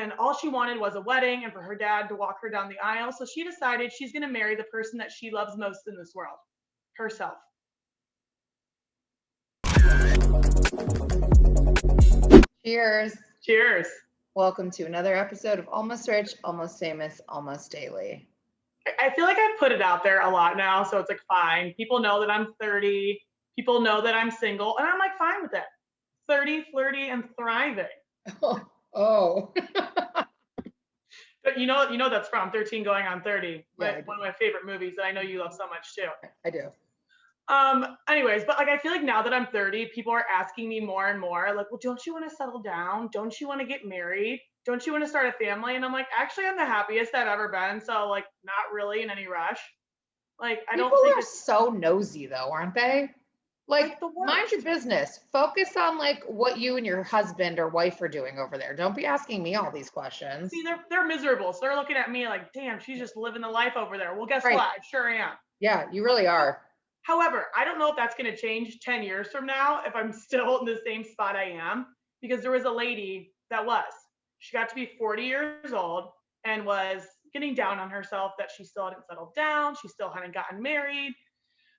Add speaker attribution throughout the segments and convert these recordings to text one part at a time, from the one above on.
Speaker 1: And all she wanted was a wedding and for her dad to walk her down the aisle. So she decided she's going to marry the person that she loves most in this world, herself.
Speaker 2: Cheers.
Speaker 1: Cheers.
Speaker 2: Welcome to another episode of Almost Rich, Almost Famous, Almost Daily.
Speaker 1: I feel like I've put it out there a lot now, so it's like fine. People know that I'm 30. People know that I'm single, and I'm like fine with it. 30, flirty, and thriving.
Speaker 2: Oh.
Speaker 1: But you know that's from 13 going on 30.
Speaker 2: Yeah,
Speaker 1: One of my favorite movies that I know you love so much too.
Speaker 2: I do.
Speaker 1: Anyways, but like I feel like now that I'm 30, people are asking me more and more, like, well, don't you want to settle down? Don't you want to get married? Don't you want to start a family? And I'm like, actually, I'm the happiest I've ever been. So like not really in any rush. Like I don't
Speaker 2: People
Speaker 1: think
Speaker 2: are
Speaker 1: it's
Speaker 2: so nosy though, aren't they? Like
Speaker 1: the
Speaker 2: mind
Speaker 1: worst.
Speaker 2: your business. Focus on like what you and your husband or wife are doing over there. Don't be asking me all these questions.
Speaker 1: See, they're miserable. So they're looking at me like, damn, she's just living the life over there. Well, guess
Speaker 2: Right.
Speaker 1: what? I sure am.
Speaker 2: Yeah, you really are.
Speaker 1: However, I don't know if that's going to change 10 years from now if I'm still in the same spot I am, because there was a lady that was. She got to be 40 years old and was getting down on herself that she still hadn't settled down. She still hadn't gotten married.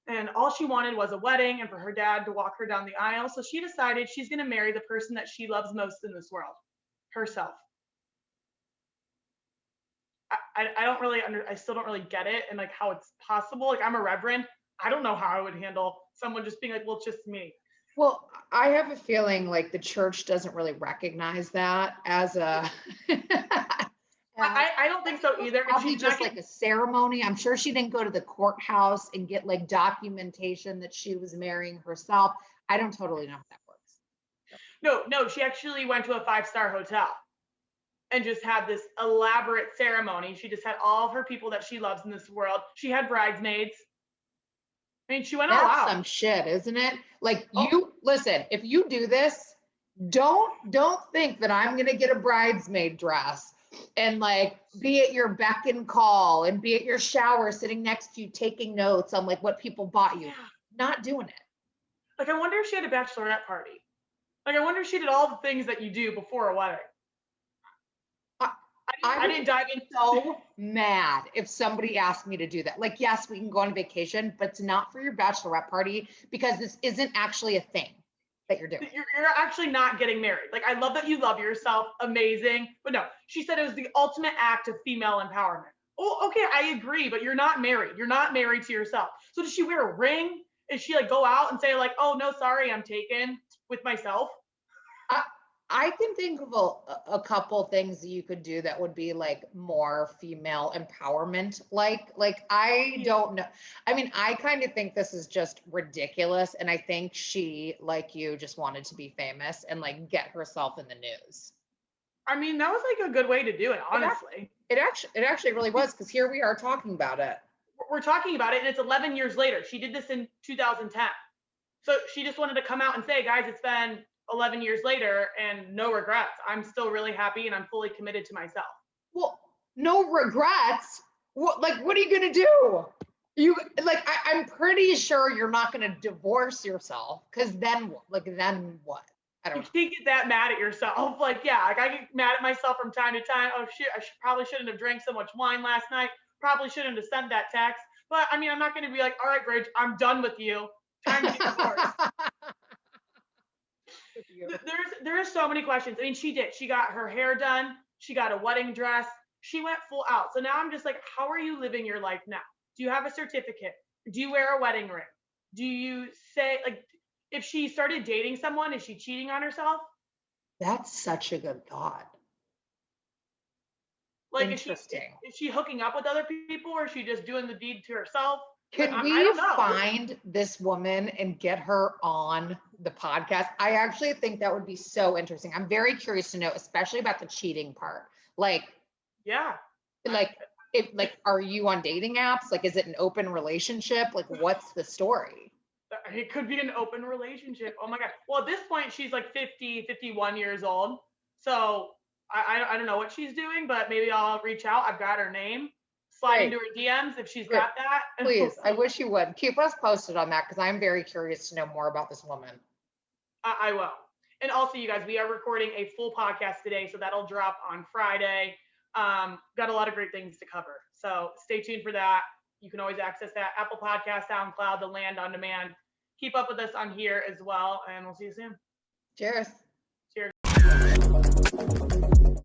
Speaker 1: And all she wanted was a wedding and for her dad to walk her down the aisle. So she decided she's going to marry the person that she loves most in this world, herself. I don't really I still don't really get it and like how it's possible. Like I'm a reverend. I don't know how I would handle someone just being like, well, it's just me.
Speaker 2: Well, I have a feeling like the church doesn't really recognize that as a
Speaker 1: I don't think so either.
Speaker 2: Probably
Speaker 1: She's
Speaker 2: just
Speaker 1: not
Speaker 2: like a ceremony. I'm sure she didn't go to the courthouse and get like documentation that she was marrying herself. I don't totally know how that works.
Speaker 1: no, she actually went to a 5-star hotel and just had this elaborate ceremony. She just had all of her people that she loves in this world. She had bridesmaids. I mean, she went all
Speaker 2: That's
Speaker 1: out.
Speaker 2: some shit, isn't it? Like
Speaker 1: Oh.
Speaker 2: you listen, if you do this, don't think that I'm gonna get a bridesmaid dress and like be at your beck and call and be at your shower sitting next to you taking notes on like what people bought you.
Speaker 1: Yeah.
Speaker 2: Not doing it.
Speaker 1: Like I wonder if she had a bachelorette party. Like I wonder if she did all the things that you do before a wedding. I didn't dive in.
Speaker 2: So mad if somebody asked me to do that. Like, yes, we can go on vacation, but it's not for your bachelorette party because this isn't actually a thing that you're doing.
Speaker 1: You're actually not getting married. Like I love that you love yourself, amazing. But no, she said it was the ultimate act of female empowerment. Oh, okay, I agree, but you're not married. You're not married to yourself. So does she wear a ring? Is she like go out and say like, oh no, sorry, I'm taken with myself?
Speaker 2: I can think of a couple things that you could do that would be like more female empowerment. Like I don't know. I mean, I kind of think this is just ridiculous. And I think she, like you, just wanted to be famous and like get herself in the news.
Speaker 1: I mean, that was like a good way to do it, honestly.
Speaker 2: It actually really was, because here we are talking about it.
Speaker 1: We're talking about it, and it's 11 years later. She did this in 2010. So she just wanted to come out and say, guys, it's been 11 years later and no regrets. I'm still really happy and I'm fully committed to myself.
Speaker 2: Well, no regrets. What are you going to do? I'm pretty sure you're not going to divorce yourself, because then what? I don't know.
Speaker 1: You can't get that mad at yourself. Like, yeah, like I get mad at myself from time to time. Oh shit, probably shouldn't have drank so much wine last night. Probably shouldn't have sent that text. But I mean, I'm not going to be like, all right, Bridge, I'm done with you. Time to get divorced. There's so many questions. I mean, she did. She got her hair done. She got a wedding dress. She went full out. So now I'm just like, how are you living your life now? Do you have a certificate? Do you wear a wedding ring? Do you say like, if she started dating someone, is she cheating on herself?
Speaker 2: That's such a good thought.
Speaker 1: Like,
Speaker 2: interesting.
Speaker 1: Is she hooking up with other people, or is she just doing the deed to herself?
Speaker 2: Could we find this woman and get her on the podcast? I actually think that would be so interesting. I'm very curious to know, especially about the cheating part. Like,
Speaker 1: yeah.
Speaker 2: Like, are you on dating apps? Like, is it an open relationship? Like, what's the story?
Speaker 1: It could be an open relationship. Oh my God. Well, at this point, she's like 50, 51 years old. So I don't know what she's doing, but maybe I'll reach out. I've got her name. Slide into her DMs if she's got that.
Speaker 2: Please, I wish you would. Keep us posted on that, because I'm very curious to know more about this woman.
Speaker 1: I will. And also, you guys, we are recording a full podcast today, so that'll drop on Friday. Got a lot of great things to cover. So stay tuned for that. You can always access that Apple Podcast, SoundCloud, The Land on Demand. Keep up with us on here as well, and we'll see you soon.
Speaker 2: Cheers.
Speaker 1: Cheers.